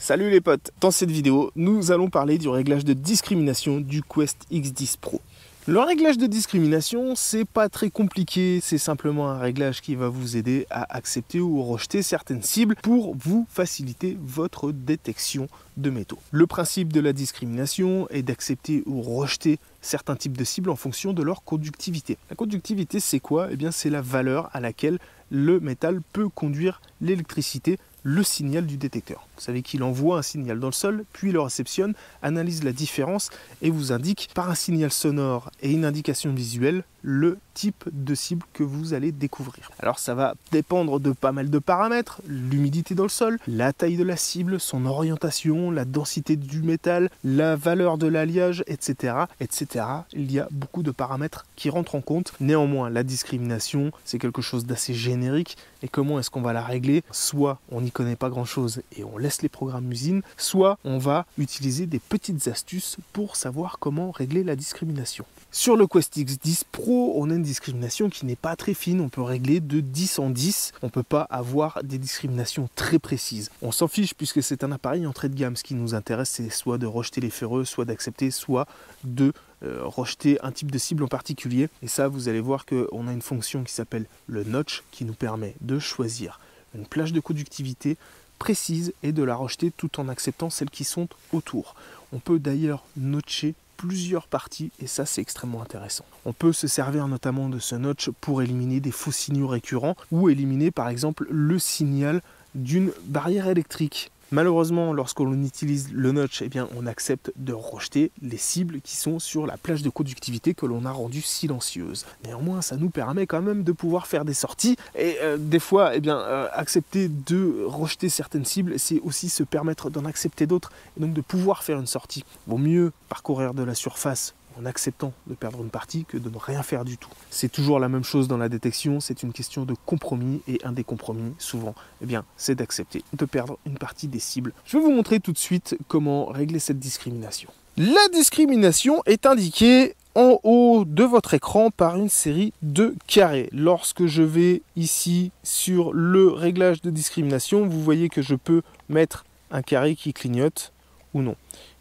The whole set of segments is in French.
Salut les potes, dans cette vidéo, nous allons parler du réglage de discrimination du Quest X10 Pro. Le réglage de discrimination, c'est pas très compliqué, c'est simplement un réglage qui va vous aider à accepter ou rejeter certaines cibles pour vous faciliter votre détection de métaux. Le principe de la discrimination est d'accepter ou rejeter certains types de cibles en fonction de leur conductivité. La conductivité, c'est quoi? Eh bien, c'est la valeur à laquelle le métal peut conduire l'électricité, le signal du détecteur. Vous savez qu'il envoie un signal dans le sol, puis le réceptionne, analyse la différence et vous indique par un signal sonore et une indication visuelle le type de cible que vous allez découvrir. Alors ça va dépendre de pas mal de paramètres, l'humidité dans le sol, la taille de la cible, son orientation, la densité du métal, la valeur de l'alliage, etc., etc. Il y a beaucoup de paramètres qui rentrent en compte. Néanmoins, la discrimination, c'est quelque chose d'assez générique. Et comment est-ce qu'on va la régler? Soit on n'y connaît pas grand-chose et on laisse les programmes usines, soit on va utiliser des petites astuces pour savoir comment régler la discrimination. Sur le Quest X10 Pro, on a une discrimination qui n'est pas très fine, on peut régler de 10 en 10, on ne peut pas avoir des discriminations très précises. On s'en fiche puisque c'est un appareil entrée de gamme, ce qui nous intéresse c'est soit de rejeter les ferreux, soit d'accepter, soit de rejeter un type de cible en particulier. Et ça, vous allez voir qu'on a une fonction qui s'appelle le notch qui nous permet de choisir une plage de conductivité précise et de la rejeter tout en acceptant celles qui sont autour. On peut d'ailleurs notcher plusieurs parties et ça c'est extrêmement intéressant. On peut se servir notamment de ce notch pour éliminer des faux signaux récurrents ou éliminer par exemple le signal d'une barrière électrique. Malheureusement, lorsqu'on utilise le notch, eh bien, on accepte de rejeter les cibles qui sont sur la plage de conductivité que l'on a rendue silencieuse. Néanmoins, ça nous permet quand même de pouvoir faire des sorties et des fois, eh bien, accepter de rejeter certaines cibles, c'est aussi se permettre d'en accepter d'autres et donc de pouvoir faire une sortie. Vaut mieux parcourir de la surface en acceptant de perdre une partie que de ne rien faire du tout. C'est toujours la même chose dans la détection, c'est une question de compromis et un des compromis, souvent, eh bien, c'est d'accepter de perdre une partie des cibles. Je vais vous montrer tout de suite comment régler cette discrimination. La discrimination est indiquée en haut de votre écran par une série de carrés. Lorsque je vais ici sur le réglage de discrimination, vous voyez que je peux mettre un carré qui clignote ou non.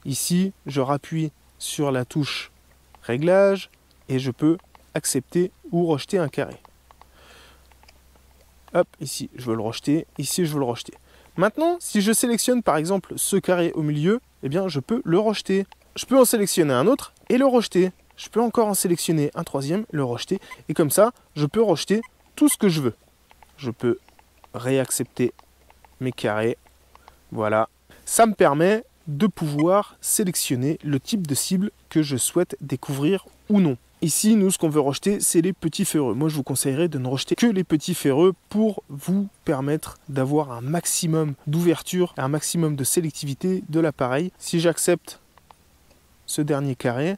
Ici, je rappuie sur la touche réglage et je peux accepter ou rejeter un carré. Hop, ici je veux le rejeter, ici je veux le rejeter. Maintenant, si je sélectionne par exemple ce carré au milieu, eh bien je peux le rejeter. Je peux en sélectionner un autre et le rejeter. Je peux encore en sélectionner un troisième, le rejeter. Et comme ça, je peux rejeter tout ce que je veux. Je peux réaccepter mes carrés. Voilà. Ça me permet de pouvoir sélectionner le type de cible que je souhaite découvrir ou non. Ici, nous, ce qu'on veut rejeter, c'est les petits ferreux. Moi, je vous conseillerais de ne rejeter que les petits ferreux pour vous permettre d'avoir un maximum d'ouverture et un maximum de sélectivité de l'appareil. Si j'accepte ce dernier carré,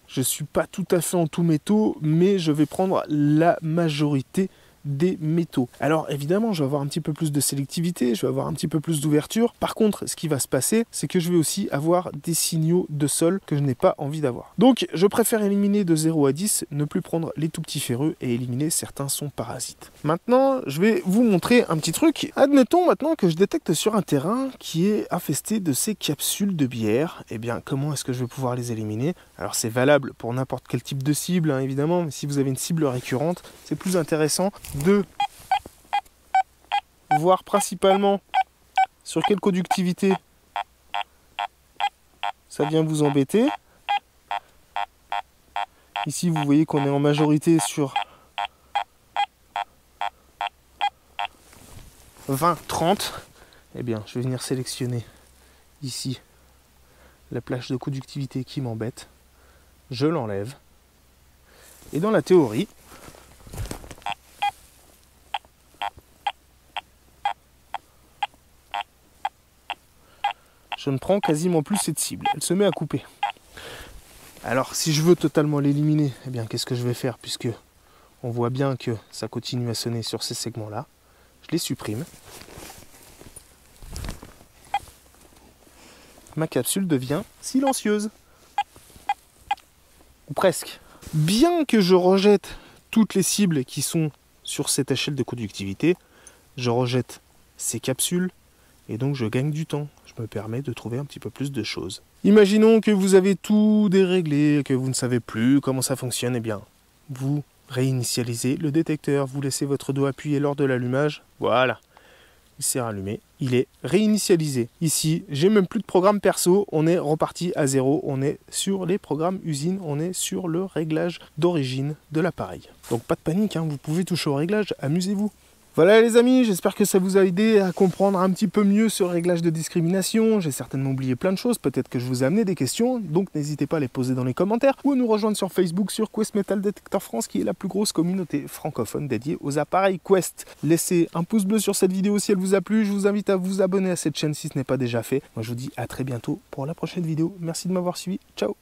je ne suis pas tout à fait en tout métaux, mais je vais prendre la majorité des métaux. Alors évidemment, je vais avoir un petit peu plus de sélectivité, je vais avoir un petit peu plus d'ouverture. Par contre, ce qui va se passer, c'est que je vais aussi avoir des signaux de sol que je n'ai pas envie d'avoir. Donc, je préfère éliminer de 0 à 10, ne plus prendre les tout petits ferreux et éliminer certains sons parasites. Maintenant, je vais vous montrer un petit truc. Admettons maintenant que je détecte sur un terrain qui est infesté de ces capsules de bière. Eh bien, comment est-ce que je vais pouvoir les éliminer? Alors, c'est valable pour n'importe quel type de cible, hein, évidemment, mais si vous avez une cible récurrente, c'est plus intéressant de voir principalement sur quelle conductivité ça vient vous embêter. Ici vous voyez qu'on est en majorité sur 20-30. Eh bien je vais venir sélectionner ici la plage de conductivité qui m'embête. Je l'enlève. Et dans la théorie, je ne prends quasiment plus cette cible. Elle se met à couper. Alors, si je veux totalement l'éliminer, eh bien, qu'est-ce que je vais faire? Puisque on voit bien que ça continue à sonner sur ces segments-là. Je les supprime. Ma capsule devient silencieuse. Ou presque. Bien que je rejette toutes les cibles qui sont sur cette échelle de conductivité, je rejette ces capsules et donc je gagne du temps. Je me permets de trouver un petit peu plus de choses. Imaginons que vous avez tout déréglé, que vous ne savez plus comment ça fonctionne, eh bien, vous réinitialisez le détecteur, vous laissez votre doigt appuyé lors de l'allumage, voilà. Il s'est rallumé, il est réinitialisé. Ici, j'ai même plus de programme perso, on est reparti à zéro, on est sur les programmes usine, on est sur le réglage d'origine de l'appareil. Donc pas de panique, hein, vous pouvez toucher au réglage, amusez-vous. Voilà les amis, j'espère que ça vous a aidé à comprendre un petit peu mieux ce réglage de discrimination. J'ai certainement oublié plein de choses, peut-être que je vous ai amené des questions, donc n'hésitez pas à les poser dans les commentaires ou à nous rejoindre sur Facebook sur Quest Metal Detector France qui est la plus grosse communauté francophone dédiée aux appareils Quest. Laissez un pouce bleu sur cette vidéo si elle vous a plu, je vous invite à vous abonner à cette chaîne si ce n'est pas déjà fait. Moi je vous dis à très bientôt pour la prochaine vidéo, merci de m'avoir suivi, ciao.